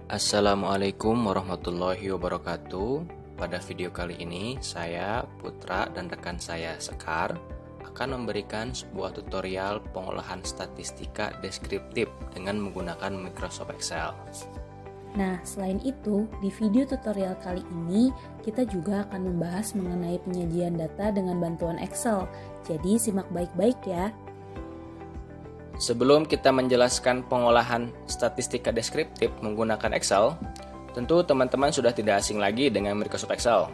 Assalamualaikum warahmatullahi wabarakatuh. Pada video kali ini, saya, Putra, dan rekan saya, Sekar, akan memberikan sebuah tutorial pengolahan statistika deskriptif dengan menggunakan Microsoft Excel. Nah, selain itu, di video tutorial kali ini, kita juga akan membahas mengenai penyajian data dengan bantuan Excel. Jadi, simak baik-baik ya. Sebelum kita menjelaskan pengolahan statistika deskriptif menggunakan Excel, tentu teman-teman sudah tidak asing lagi dengan Microsoft Excel.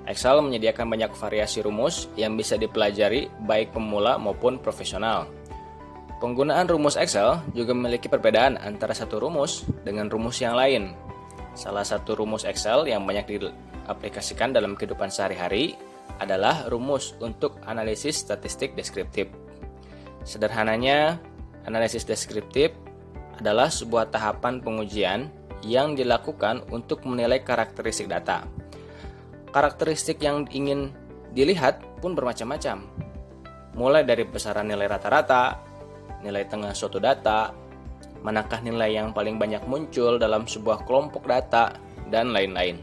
Excel menyediakan banyak variasi rumus yang bisa dipelajari baik pemula maupun profesional. Penggunaan rumus Excel juga memiliki perbedaan antara satu rumus dengan rumus yang lain. Salah satu rumus Excel yang banyak diaplikasikan dalam kehidupan sehari-hari adalah rumus untuk analisis statistik deskriptif. Sederhananya, analisis deskriptif adalah sebuah tahapan pengujian yang dilakukan untuk menilai karakteristik data. Karakteristik yang ingin dilihat pun bermacam-macam, mulai dari besaran nilai rata-rata, nilai tengah suatu data, manakah nilai yang paling banyak muncul dalam sebuah kelompok data, dan lain-lain.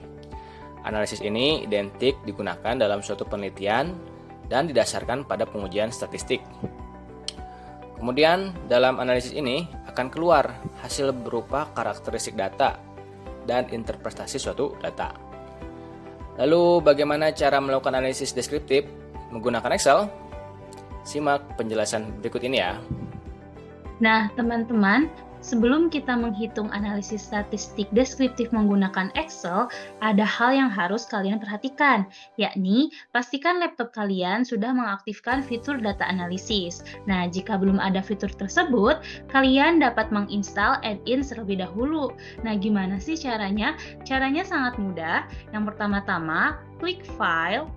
Analisis ini identik digunakan dalam suatu penelitian dan didasarkan pada pengujian statistik. Kemudian dalam analisis ini akan keluar hasil berupa karakteristik data dan interpretasi suatu data. Lalu bagaimana cara melakukan analisis deskriptif menggunakan Excel? Simak penjelasan berikut ini ya. Nah, teman-teman, sebelum kita menghitung analisis statistik deskriptif menggunakan Excel, ada hal yang harus kalian perhatikan, yakni pastikan laptop kalian sudah mengaktifkan fitur data analisis. Nah, jika belum ada fitur tersebut, kalian dapat menginstal add-in terlebih dahulu. Nah, gimana sih caranya? Caranya sangat mudah. Yang pertama-tama, klik File,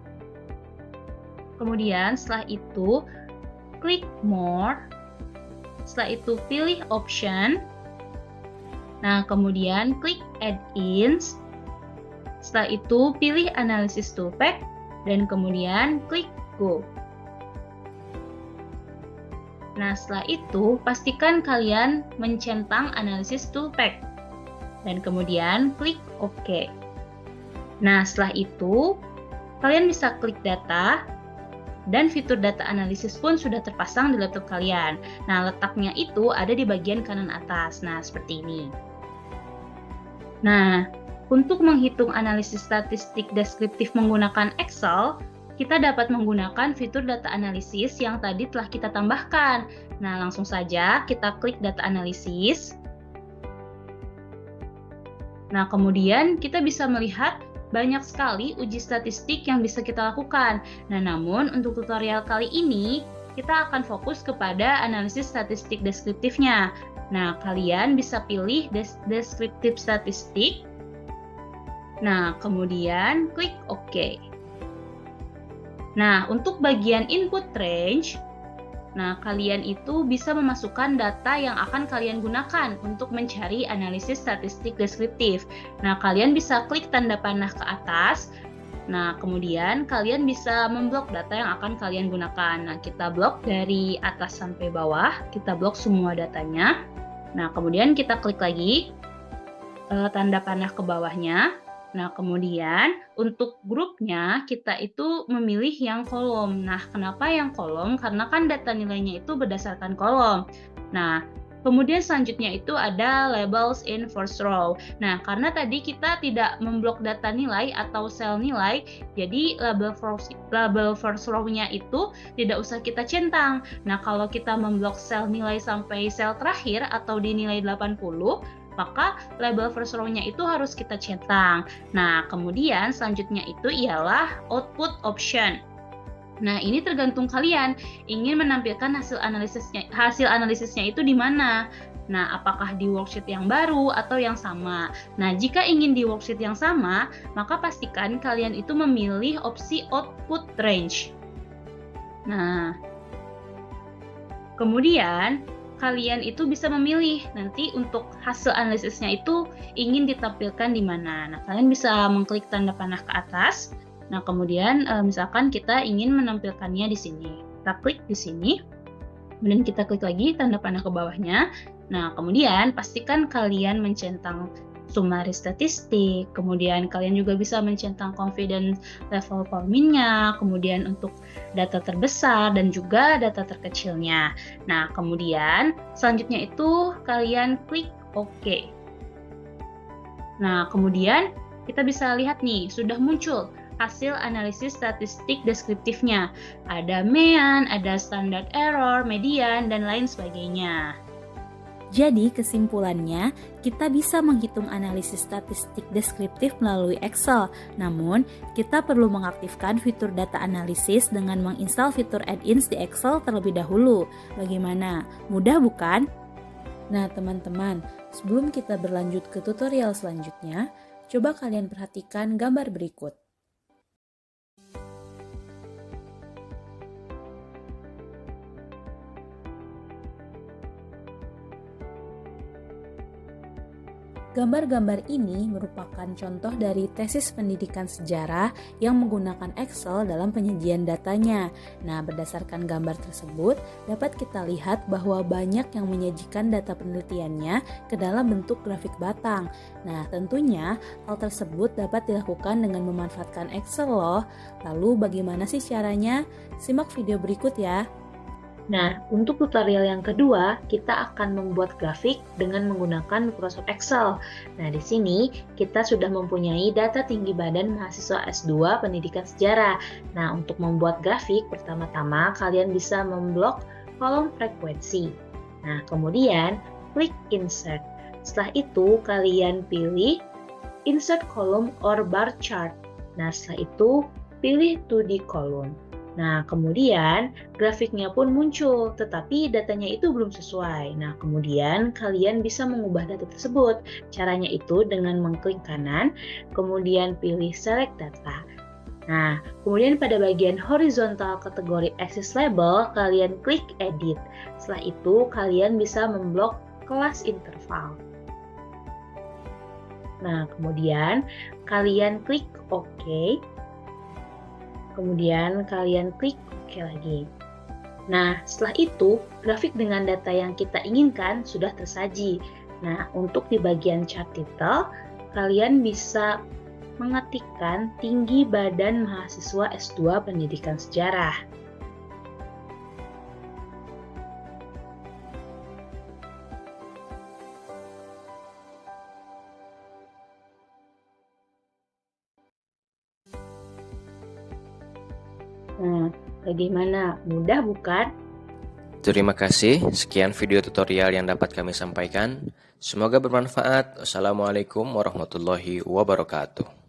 kemudian setelah itu, klik More. Setelah itu pilih Option. Nah, kemudian klik Add-ins. Setelah itu pilih Analysis Toolpath dan kemudian klik Go. Nah, setelah itu pastikan kalian mencentang Analysis Toolpath dan kemudian klik OK. Nah, setelah itu kalian bisa klik Data. Dan fitur data analisis pun sudah terpasang di laptop kalian. Nah, letaknya itu ada di bagian kanan atas. Nah, seperti ini. Nah, untuk menghitung analisis statistik deskriptif menggunakan Excel, kita dapat menggunakan fitur data analisis yang tadi telah kita tambahkan. Nah, langsung saja kita klik data analisis. Nah, kemudian kita bisa melihat banyak sekali uji statistik yang bisa kita lakukan. Nah, namun untuk tutorial kali ini, kita akan fokus kepada analisis statistik deskriptifnya. Nah, kalian bisa pilih deskriptif statistik. Nah, kemudian klik OK. Nah, untuk bagian input range, nah, kalian itu bisa memasukkan data yang akan kalian gunakan untuk mencari analisis statistik deskriptif. Nah, kalian bisa klik tanda panah ke atas. Nah, kemudian kalian bisa memblok data yang akan kalian gunakan. Nah, kita blok dari atas sampai bawah, kita blok semua datanya. Nah, kemudian kita klik lagi tanda panah ke bawahnya. Nah, kemudian untuk grupnya kita itu memilih yang kolom. Nah, kenapa yang kolom? Karena kan data nilainya itu berdasarkan kolom. Nah, kemudian selanjutnya itu ada labels in first row. Nah, karena tadi kita tidak memblok data nilai atau sel nilai, jadi label first row-nya itu tidak usah kita centang. Nah, kalau kita memblok sel nilai sampai sel terakhir atau di nilai 80, maka label first row-nya itu harus kita centang. Nah, kemudian selanjutnya itu ialah output option. Nah, ini tergantung kalian ingin menampilkan hasil analisisnya itu di mana. Nah, apakah di worksheet yang baru atau yang sama? Nah, jika ingin di worksheet yang sama, maka pastikan kalian itu memilih opsi output range. Nah, kemudian kalian itu bisa memilih nanti untuk hasil analisisnya itu ingin ditampilkan di mana. Nah, kalian bisa mengklik tanda panah ke atas. Nah, kemudian misalkan kita ingin menampilkannya di sini. Kita klik di sini. Kemudian kita klik lagi tanda panah ke bawahnya. Nah, kemudian pastikan kalian mencentang summary statistik, kemudian kalian juga bisa mencentang confidence level forminnya, kemudian untuk data terbesar dan juga data terkecilnya. Nah, kemudian selanjutnya itu kalian klik OK. Nah, kemudian kita bisa lihat nih, sudah muncul hasil analisis statistik deskriptifnya. Ada mean, ada standard error, median, dan lain sebagainya. Jadi kesimpulannya, kita bisa menghitung analisis statistik deskriptif melalui Excel. Namun, kita perlu mengaktifkan fitur data analisis dengan menginstal fitur add-ins di Excel terlebih dahulu. Bagaimana? Mudah bukan? Nah teman-teman, sebelum kita berlanjut ke tutorial selanjutnya, coba kalian perhatikan gambar berikut. Gambar-gambar ini merupakan contoh dari tesis pendidikan sejarah yang menggunakan Excel dalam penyajian datanya. Nah, berdasarkan gambar tersebut, dapat kita lihat bahwa banyak yang menyajikan data penelitiannya ke dalam bentuk grafik batang. Nah, tentunya hal tersebut dapat dilakukan dengan memanfaatkan Excel loh. Lalu bagaimana sih caranya? Simak video berikut ya. Nah, untuk tutorial yang kedua, kita akan membuat grafik dengan menggunakan Microsoft Excel. Nah, di sini kita sudah mempunyai data tinggi badan mahasiswa S2 Pendidikan Sejarah. Nah, untuk membuat grafik, pertama-tama kalian bisa memblok kolom frekuensi. Nah, kemudian klik Insert. Setelah itu, kalian pilih Insert Column or Bar Chart. Nah, setelah itu, pilih 2D Column. Nah, kemudian grafiknya pun muncul, tetapi datanya itu belum sesuai. Nah, kemudian kalian bisa mengubah data tersebut. Caranya itu dengan mengklik kanan, kemudian pilih Select Data. Nah, kemudian pada bagian horizontal kategori Axis Label, kalian klik Edit. Setelah itu, kalian bisa memblok kelas interval. Nah, kemudian kalian klik OK. Kemudian kalian klik OK lagi. Nah, setelah itu, grafik dengan data yang kita inginkan sudah tersaji. Nah, untuk di bagian chart title, kalian bisa mengetikkan tinggi badan mahasiswa S2 Pendidikan Sejarah. Nah, bagaimana? Mudah bukan? Terima kasih, sekian video tutorial yang dapat kami sampaikan. Semoga bermanfaat. Wassalamualaikum warahmatullahi wabarakatuh.